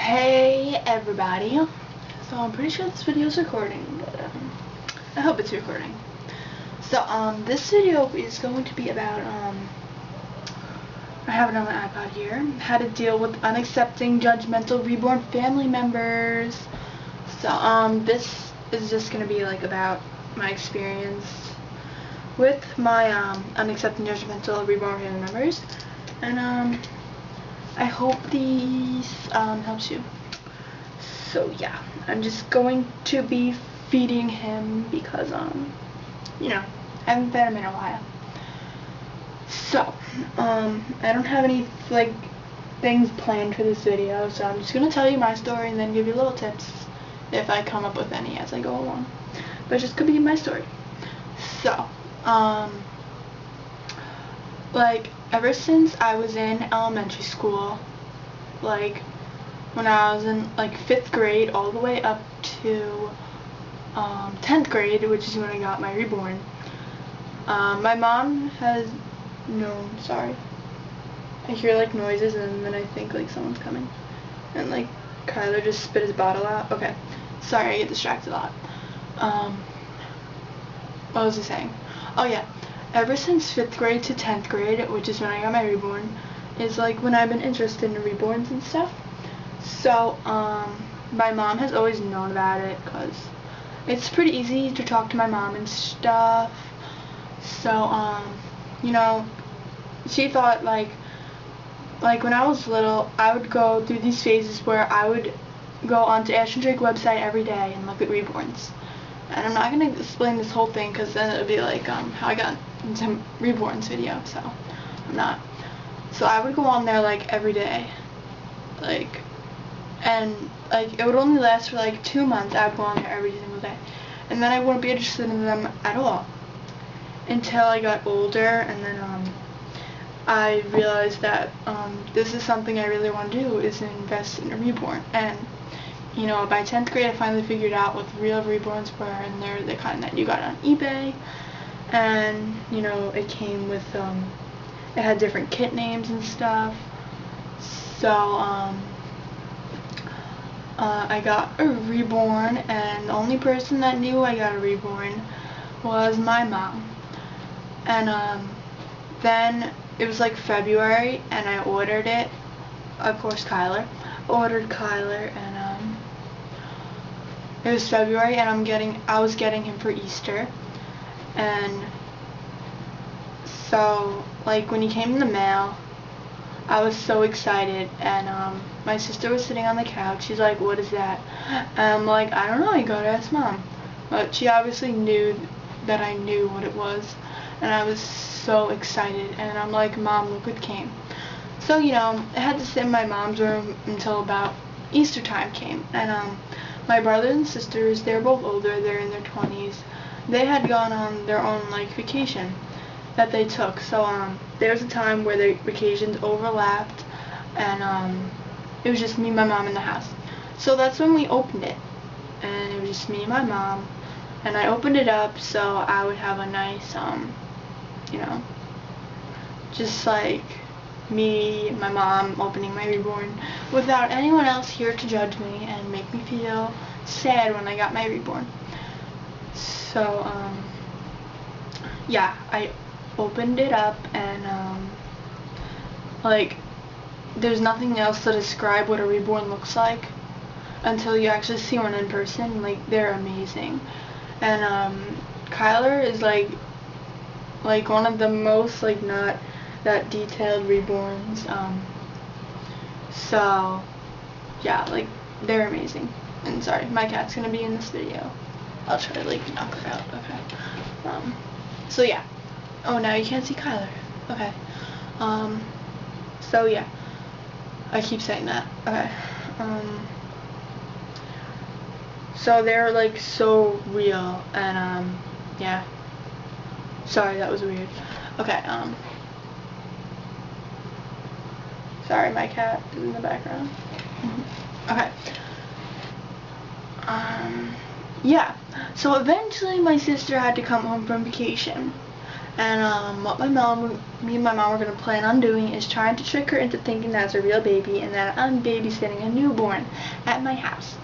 Hey everybody. So I'm pretty sure this video is recording, but I hope it's recording. So this video is going to be about I have it on my iPod here, how to deal with unaccepting, judgmental, reborn family members. So this is just going to be like about my experience with my unaccepting, judgmental, reborn family members, and I hope these helps you. So yeah, I'm just going to be feeding him because you know, I haven't fed him in a while. So I don't have any like things planned for this video, so I'm just gonna tell you my story and then give you little tips if I come up with any as I go along. But it's just gonna be my story. So like ever since I was in elementary school, like when I was in like 5th grade all the way up to 10th grade, which is when I got my reborn, my mom has sorry, I hear like noises and then I think like someone's coming, and like Kyler just spit his bottle out. Okay, sorry, I get distracted a lot. What was I saying? Oh yeah, ever since 5th grade to 10th grade, which is when I got my reborn, is like when I've been interested in reborns and stuff. So my mom has always known about it because it's pretty easy to talk to my mom and stuff. So you know, she thought like when I was little, I would go through these phases where I would go onto Ash and Drake website every day and look at reborns. And I'm not gonna explain this whole thing because then it would be like how I got into reborns video. So I'm not. So I would go on there like every day, like, and like it would only last for like 2 months. I would go on there every single day, and then I wouldn't be interested in them at all until I got older, and then I realized that this is something I really want to do, is invest in a reborn. And you know, by 10th grade I finally figured out what the real reborns were, and they're the kind that you got on eBay, and you know, it came with it had different kit names and stuff. So I got a reborn, and the only person that knew I got a reborn was my mom. And then it was like February, and I ordered it. Of course, ordered Kyler, and it was February, and I was getting him for Easter. And so like when he came in the mail, I was so excited, and my sister was sitting on the couch. She's like, "What is that?" And I'm like, "I don't know, you gotta ask Mom." But she obviously knew that I knew what it was, and I was so excited, and I'm like, "Mom, look what came." So you know, I had to sit in my mom's room until about Easter time came, and my brothers and sisters, they're both older, they're in their 20s. They had gone on their own like vacation that they took. So there was a time where the vacations overlapped, and it was just me and my mom in the house. So that's when we opened it, and it was just me and my mom, and I opened it up so I would have a nice you know, just like me and my mom opening my reborn without anyone else here to judge me and make me feel sad when I got my reborn. So yeah, I opened it up, and like there's nothing else to describe what a reborn looks like until you actually see one in person. Like, they're amazing. And Kyler is like one of the most like not that detailed reborns. So yeah, like they're amazing. And sorry, my cat's gonna be in this video. I'll try to like knock her out. Okay. So yeah. Oh, now you can't see Kyler. Okay. So yeah. I keep saying that. Okay. So they're like so real, and yeah. Sorry, that was weird. Okay, sorry, my cat is in the background. Okay. Yeah. So eventually my sister had to come home from vacation, And me and my mom were gonna plan on doing is trying to trick her into thinking that it's a real baby and that I'm babysitting a newborn at my house.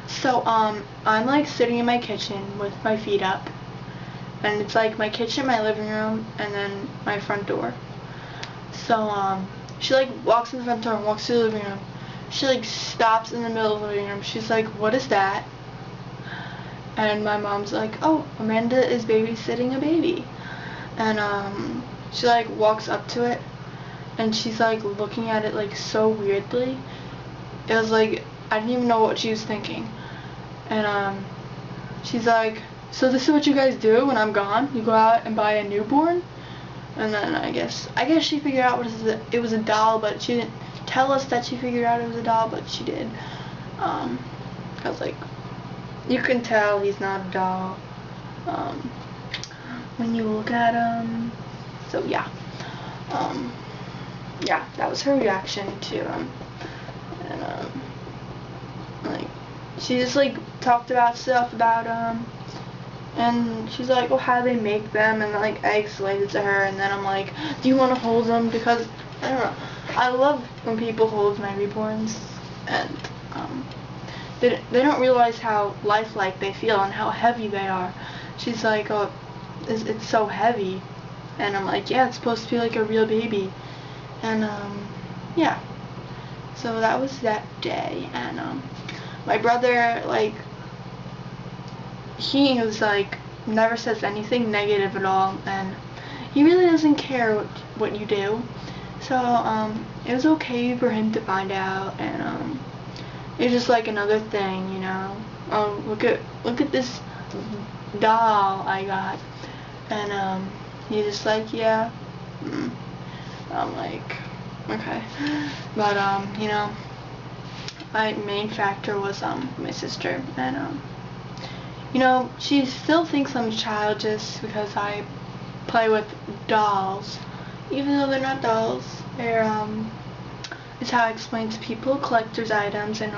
So I'm like sitting in my kitchen with my feet up, and it's like my kitchen, my living room, and then my front door. So she like walks in the front door and walks to the living room. She like stops in the middle of the living room. She's like, "What is that?" And my mom's like, "Oh, Amanda is babysitting a baby." And she like walks up to it, and she's like looking at it like so weirdly. It was like I didn't even know what she was thinking. And she's like, "So this is what you guys do when I'm gone? You go out and buy a newborn?" And then I guess she figured out it was a doll, but she didn't tell us that she figured out it was a doll, but she did. 'Cause like you can tell he's not a doll when you look at him. So yeah. Yeah, that was her reaction to him. And like she just like talked about stuff about and she's like, "Well, how do they make them?" And like I explained it to her, and then I'm like, "Do you want to hold them?" Because I don't know, I love when people hold my reborns, and they don't realize how lifelike they feel and how heavy they are. She's like, "Oh, it's so heavy," and I'm like, "Yeah, it's supposed to be like a real baby." And yeah. So that was that day, and my brother, like, he was like never says anything negative at all, and he really doesn't care what you do. So it was okay for him to find out, and it's just like another thing, you know. Look at this doll I got, and he's just like, "Yeah." I'm like, okay, but you know, my main factor was my sister, and you know, she still thinks I'm childish because I play with dolls, even though they're not dolls. They're it's how I explain to people, collector's items and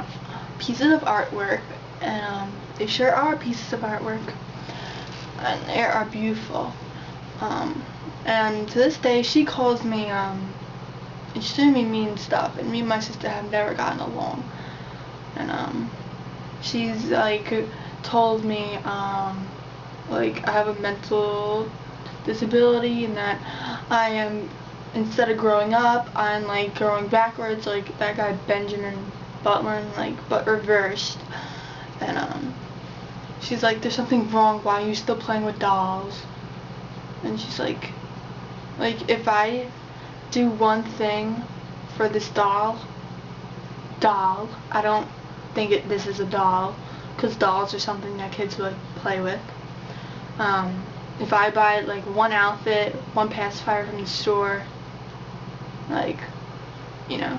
pieces of artwork, and they sure are pieces of artwork, and they are beautiful. And to this day, she calls me extremely mean stuff, and me and my sister have never gotten along. And she's like told me like I have a mental disability, and that I am, instead of growing up, I'm like growing backwards, like that guy Benjamin Butler, like, but reversed. And she's like, "There's something wrong. Why are you still playing with dolls?" And she's like, if I do one thing for this doll, I don't think this is a doll, because dolls are something that kids would play with. If I buy like one outfit, one pacifier from the store, like, you know,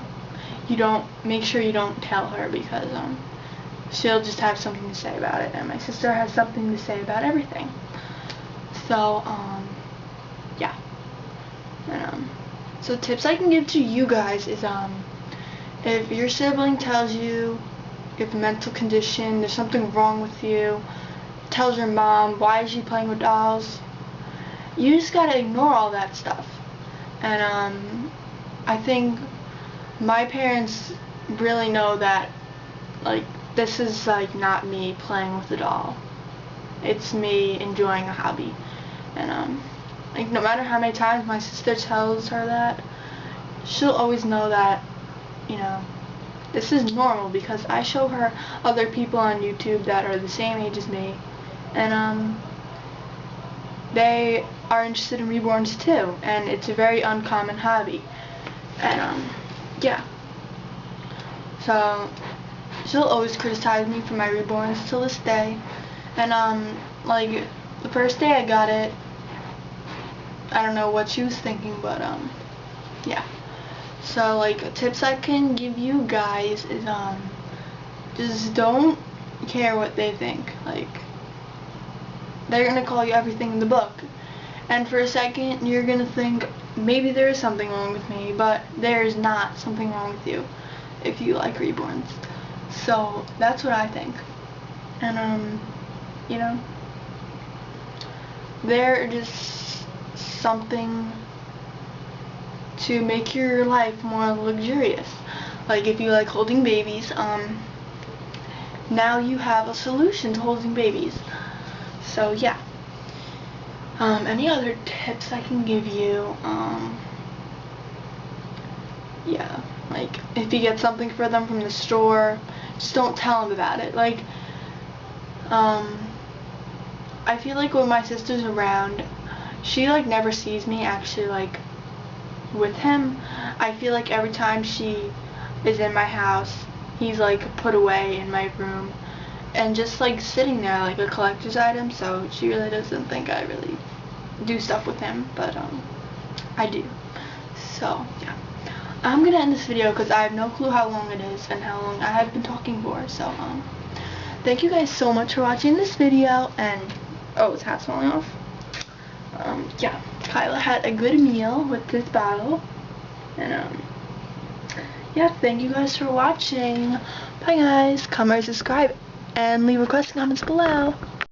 you don't, make sure you don't tell her, because she'll just have something to say about it, and my sister has something to say about everything. So yeah. And so tips I can give to you guys is if your sibling tells you you have a mental condition, there's something wrong with you, tells your mom, "Why is she playing with dolls?" You just gotta ignore all that stuff. And I think my parents really know that, like, this is like not me playing with a doll. It's me enjoying a hobby. And like, no matter how many times my sister tells her that, she'll always know that, you know, this is normal, because I show her other people on YouTube that are the same age as me, and they are interested in reborns too, and it's a very uncommon hobby. And yeah. So she'll always criticize me for my reborns till this day. And like the first day I got it, I don't know what she was thinking, but yeah. So like tips I can give you guys is just don't care what they think. Like, they're gonna call you everything in the book, and for a second you're gonna think maybe there is something wrong with me, but there is not something wrong with you if you like reborns. So that's what I think. And you know, they're just something to make your life more luxurious. Like if you like holding babies, now you have a solution to holding babies. So yeah. Any other tips I can give you? Yeah, like if you get something for them from the store, just don't tell them about it. Like, I feel like when my sister's around, she like never sees me actually like with him. I feel like every time she is in my house, he's like put away in my room and just like sitting there like a collector's item, so she really doesn't think I really do stuff with him, but I do. So yeah, I'm gonna end this video because I have no clue how long it is and how long I have been talking for. So thank you guys so much for watching this video. And oh, his hat's falling off. Yeah, Kyla had a good meal with this bottle, and yeah, thank you guys for watching. Bye guys, comment, subscribe, and leave requests and comments below.